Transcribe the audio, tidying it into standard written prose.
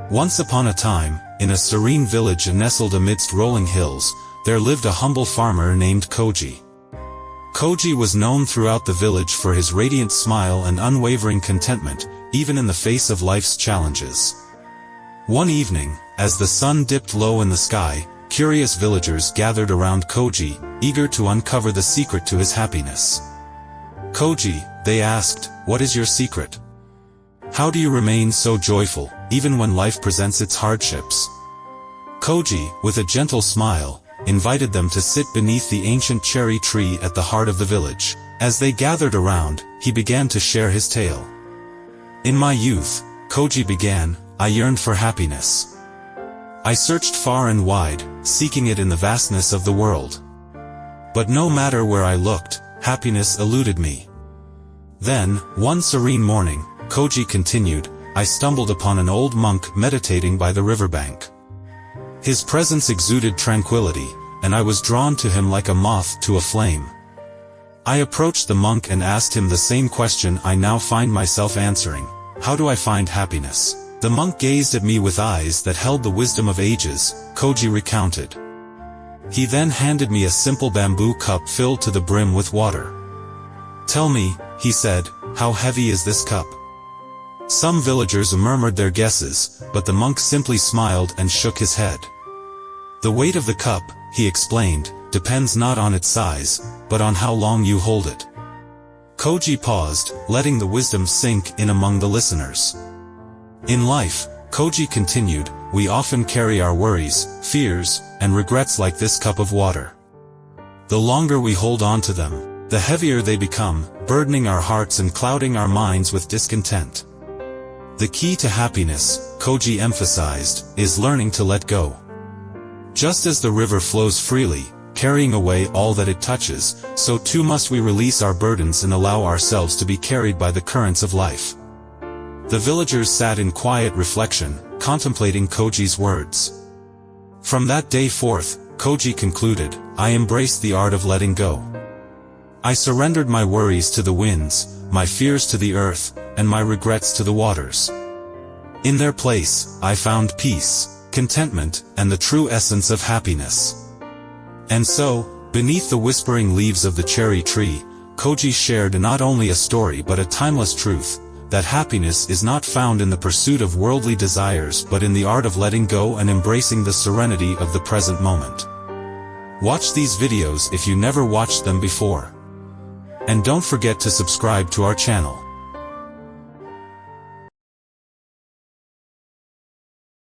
Once upon a time, in a serene village nestled amidst rolling hills, there lived a humble farmer named Koji. Koji was known throughout the village for his radiant smile and unwavering contentment, even in the face of life's challenges. One evening, as the sun dipped low in the sky, curious villagers gathered around Koji, eager to uncover the secret to his happiness. "Koji," they asked, "what is your secret? How do you remain so joyful, even when life presents its hardships?" Koji, with a gentle smile, invited them to sit beneath the ancient cherry tree at the heart of the village. As they gathered around, he began to share his tale. "In my youth," Koji began, "I yearned for happiness. I searched far and wide, seeking it in the vastness of the world. But no matter where I looked, happiness eluded me. Then, one serene morning," Koji continued, "I stumbled upon an old monk meditating by the riverbank. His presence exuded tranquility, and I was drawn to him like a moth to a flame. I approached the monk and asked him the same question I now find myself answering: how do I find happiness? The monk gazed at me with eyes that held the wisdom of ages," Koji recounted. "He then handed me a simple bamboo cup filled to the brim with water. 'Tell me,' he said, 'how heavy is this cup?' Some villagers murmured their guesses, but the monk simply smiled and shook his head. 'The weight of the cup,' he explained, 'depends not on its size, but on how long you hold it.'" Koji paused, letting the wisdom sink in among the listeners. "In life," Koji continued, "we often carry our worries, fears, and regrets like this cup of water. The longer we hold on to them, the heavier they become, burdening our hearts and clouding our minds with discontent. The key to happiness," Koji emphasized, "is learning to let go. Just as the river flows freely, carrying away all that it touches, so too must we release our burdens and allow ourselves to be carried by the currents of life." The villagers sat in quiet reflection, contemplating Koji's words. From that day forth, Koji concluded, "I embraced the art of letting go. I surrendered my worries to the winds, my fears to the earth, and my regrets to the waters. In their place, I found peace, contentment, and the true essence of happiness." And so, beneath the whispering leaves of the cherry tree, Koji shared not only a story but a timeless truth, that happiness is not found in the pursuit of worldly desires but in the art of letting go and embracing the serenity of the present moment. Watch these videos if you never watched them before. And don't forget to subscribe to our channel.